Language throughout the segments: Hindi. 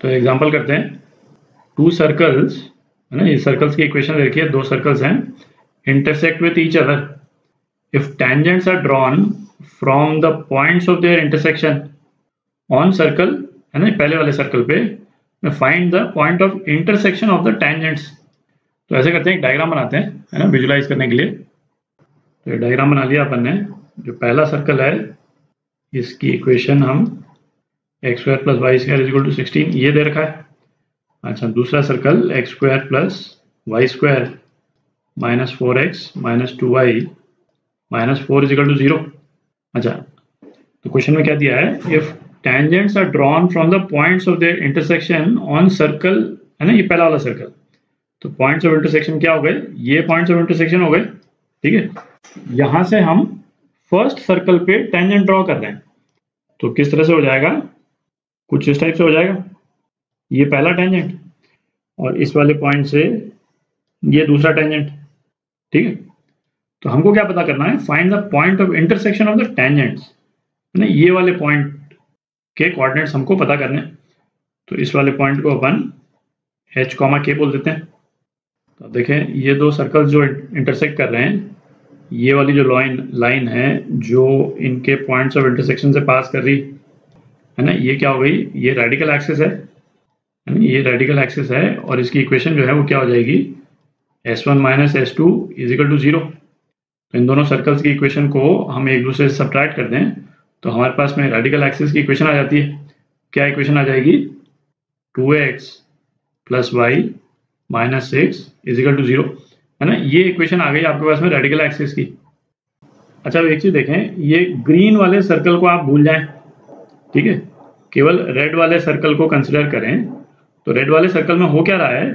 तो एग्जांपल करते हैं, टू सर्कल्स है ना, ये सर्कल्स की इक्वेशन देखिए, दो सर्कल्स हैं, intersect with each other if tangents are drawn from the points of their intersection on circle, है ना, पहले वाले सर्कल पे find the point of intersection of the tangents. तो ऐसे करते हैं, एक डायग्राम बनाते हैं, है ना, विजुलाइज करने के लिए। तो ये डायग्राम बना लिया अपन ने। जो पहला सर्कल है इसकी इक्वेशन हम x² + y² = 16 ये दे रखा है। अच्छा, दूसरा circle x² + y² - 4x - 2y - 4 = 0। अच्छा, तो क्वेश्चन में क्या दिया है, if tangents are drawn from the points of their intersection on circle, है ना, ये पहला वाला सर्कल। तो पॉइंट्स ऑफ इंटरसेक्शन क्या हो गए, ये पॉइंट्स ऑफ इंटरसेक्शन हो गए। ठीक है, यहां से हम फर्स्ट सर्कल पे टेंजेंट ड्रॉ कर रहे हैं। तो किस तरह से हो जाएगा, कुछ इस टाइप से हो जाएगा, ये पहला टेंजेंट और इस वाले पॉइंट से ये दूसरा टेंजेंट। ठीक है, तो हमको क्या पता करना है, find the point of intersection of the tangents, है ना, ये वाले पॉइंट के कोऑर्डिनेट्स हमको पता करने। तो इस वाले पॉइंट को अपन h, k बोल देते हैं। तो देखें, ये दो सर्कल्स जो इंटरसेक्ट कर रहे हैं, ये वाली जो लाइन है जो इनके पॉइंट्स ऑफ इंटरसेक्शन से पास कर रही है ना, ये क्या हो गई, ये रेडिकल एक्सिस है ना, ये रेडिकल एक्सिस है और इसकी इक्वेशन जो है वो क्या हो जाएगी, s1 - s2 = 0। तो इन दोनों सर्कल्स की इक्वेशन को हम एक दूसरे से सब्ट्रैक्ट कर दें तो हमारे पास में रेडिकल एक्सिस की इक्वेशन आ जाती है। क्या इक्वेशन आ जाएगी, 2x + y - 6 = 0, है ना, ये इक्वेशन आ गई आपके पास में रेडिकल एक्सिस की। अच्छा, अब एक चीज देखें, ये ग्रीन वाले सर्कल को आप भूल जाएं, ठीक है, केवल रेड वाले सर्कल को कंसिडर करें। तो रेड वाले सर्कल में हो क्या रहा है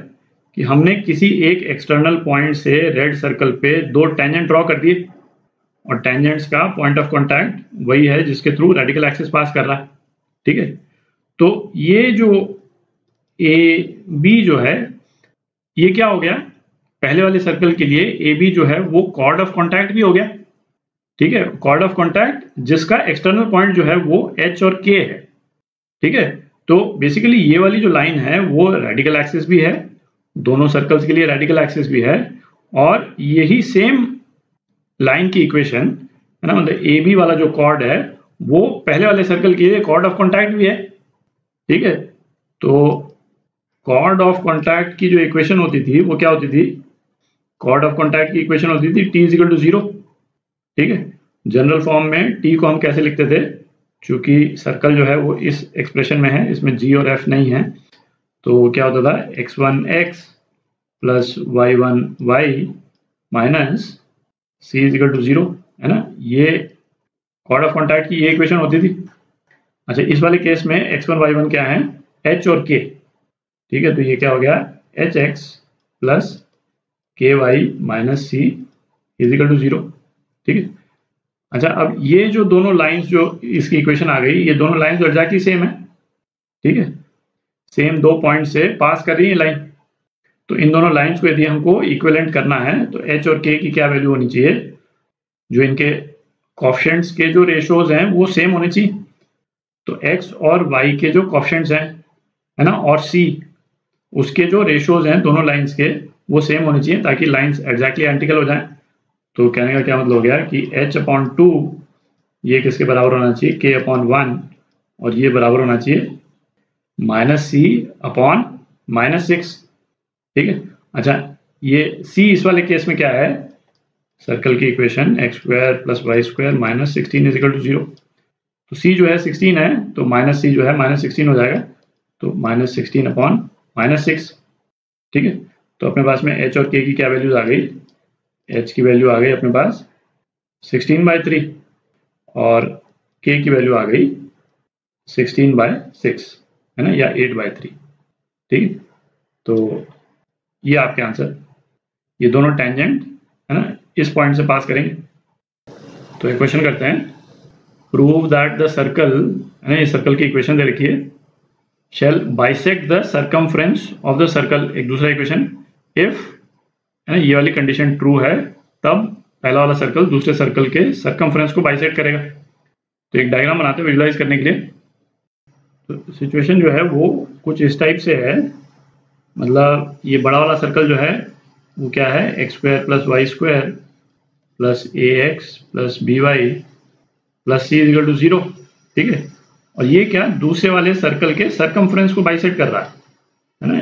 कि हमने किसी एक एक्सटर्नल पॉइंट से रेड सर्कल पे दो टेंजेंट ड्रॉ कर दिए और टेंजेंट्स का पॉइंट ऑफ कांटेक्ट वही है जिसके थ्रू रेडिकल एक्सिस पास कर रहा है। ठीक है, तो ये जो AB जो है ये क्या हो गया, पहले वाले सर्कल के लिए AB जो है वो कॉर्ड ऑफ कांटेक्ट भी हो गया। ठीक है, कॉर्ड ऑफ कांटेक्ट जिसका एक्सटर्नल पॉइंट जो है वो H और K है। ठीक है, तो बेसिकली ये वाली जो लाइन है वो रेडिकल एक्सिस भी है, दोनों सर्कल्स के लिए रेडिकल एक्सिस भी है, और यही सेम लाइन की इक्वेशन, है ना, मतलब AB वाला जो कॉर्ड है वो पहले वाले सर्कल के लिए कॉर्ड ऑफ कांटेक्ट भी है। ठीक है, तो कॉर्ड ऑफ कांटेक्ट की जो इक्वेशन होती थी वो क्या होती थी, कॉर्ड ऑफ कांटेक्ट की इक्वेशन होती थी T = 0। ठीक है, जनरल फॉर्म में T को हम कैसे लिखते थे, चूंकि सर्कल जो है वो इस एक्सप्रेशन में है, इसमें G और F नहीं है, तो क्या होता था, x1x + y1y - c = 0, है ना, ये कॉर्ड ऑफ कांटेक्ट की ये इक्वेशन होती थी। अच्छा, इस वाले केस में x1 y1 क्या है, H और K। ठीक है, तो ये क्या हो गया, hx + ky - c = 0। ठीक है, अच्छा, अब ये जो दोनों लाइंस जो इसकी इक्वेशन आ गई, ये दोनों लाइंस एग्जैक्टली सेम है। ठीक है, सेम दो पॉइंट से पास कर रही है लाइन। तो इन दोनों लाइंस को यदि हमको इक्विवेलेंट करना है तो H और K की क्या वैल्यू होनी चाहिए, जो इनके कोएफिशिएंट्स के जो रेशियोज हैं वो सेम होने चाहिए। तो x और y के जो कोएफिशिएंट्स हैं, है ना, और c उसके जो रेशियोज हैं दोनों लाइंस के वो सेम होने चाहिए ताकि लाइंस एग्जैक्टली आइडेंटिकल हो जाएं। तो कहने का क्या मतलब हो गया कि h/2 ये किसके बराबर होना चाहिए, k/1, और ये बराबर होना चाहिए -c/-6। ठीक है, अच्छा, ये c इस वाले केस में क्या है, सर्कल की इक्वेशन x² + y² - 16 = 0। तो c जो है 16 है, तो -c जो है -16 हो जाएगा, तो -16/-6। ठीक है, तो अपने पास में h और k की क्या वैल्यूज आ गई, h की वैल्यू आ गई अपने पास 16/3 और k की वैल्यू आ गई 16/6, है ना, या 8/3। ठीक है, तो ये आपके आंसर, ये दोनों टेंजेंट, है ना, इस पॉइंट से पास करेंगे। तो एक क्वेश्चन करते हैं, प्रूव दैट द सर्कल, है ना, ये सर्कल की इक्वेशन दे रखी है, shall bisect the circumference of the circle, एक दूसरा इक्वेशन, इफ, है ना, ये वाली कंडीशन ट्रू है तब पहला वाला सर्कल दूसरे सर्कल के सर्कमफ्रेंस को बाइसेक्ट करेगा। तो एक डायग्राम बनाते हैं विजुलाइज करने के लिए। तो सिचुएशन जो है वो कुछ इस टाइप से है, मतलब ये बड़ा वाला सर्कल जो है वो क्या है, x square plus y square plus a x plus b y plus c equal to 0, ठीक है। और ये क्या, दूसरे वाले सर्कल के सरकमफ्रेंस को बाइसेक्ट कर रहा है ना।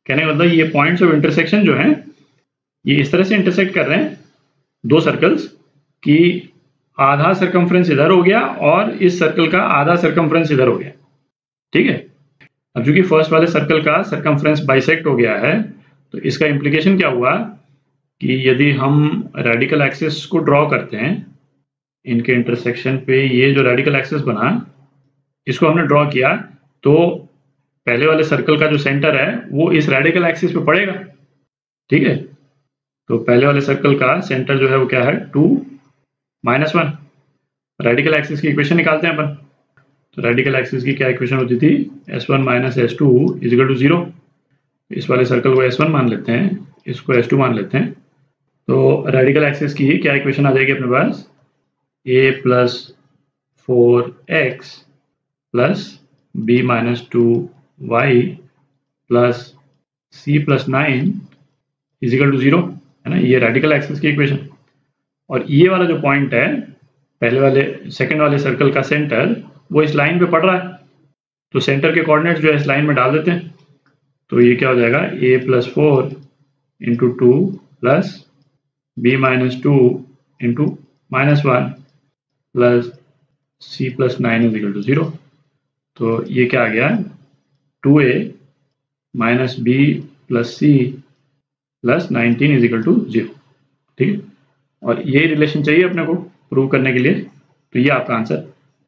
कहने का मतलब ये पॉइंट्स ऑफ इंटरसेक्शन जो हैं ये इस तरह से इंटरसेक्ट कर रहे हैं दो सर्कल्स कि आधा सरकमफ्रेंस इधर हो गया और इस सर्कल का आधा सरकमफ्रेंस इधर हो गया, ठीक है। अब चूंकि फर्स्ट वाले सर्कल का सरकमफ्रेंस बाइसेक्ट हो गया है तो इसका इम्प्लीकेशन क्या हुआ कि यदि हम रेडिकल एक्सिस को ड्रॉ करते हैं इनके इंटरसेक्शन पे, ये जो रेडिकल एक्सिस बना इसको हमने ड्रॉ किया तो पहले वाले सर्कल का जो सेंटर है वो इस रेडिकल एक्सिस पे पड़ेगा, ठीक है। तो पहले वाले सर्कल का सेंटर जो है वो क्या है, 2 -1। रेडिकल एक्सिस की इक्वेशन निकालते हैं अपन। तो रेडिकल एक्सिस की क्या इक्वेशन होती थी, s1 - s2 = 0। इस वाले सर्कल को s1 मान लेते हैं, इसको s2 मान लेते हैं। तो रेडिकल एक्सिस की क्या इक्वेशन आ जाएगी अपने पास, a + 4x + b - 2y + c + 9 = 0, है ना। ये रेडिकल एक्सिस की इक्वेशन। और ये वाला जो पॉइंट है पहले वाले सेकंड वाले सर्कल का सेंटर वो इस लाइन पे पड़ रहा है, तो सेंटर के कोऑर्डिनेट्स जो है इस लाइन में डाल देते हैं। तो ये क्या हो जाएगा, a + 4 × 2 + b - 2 × -1 + c + 9 = 0। तो ये क्या आ गया, 2a - b + c + 19 = 0, ठीक है। और ये रिलेशन चाहिए अपने को प्रूव करने के लिए, तो ये आपका आंसर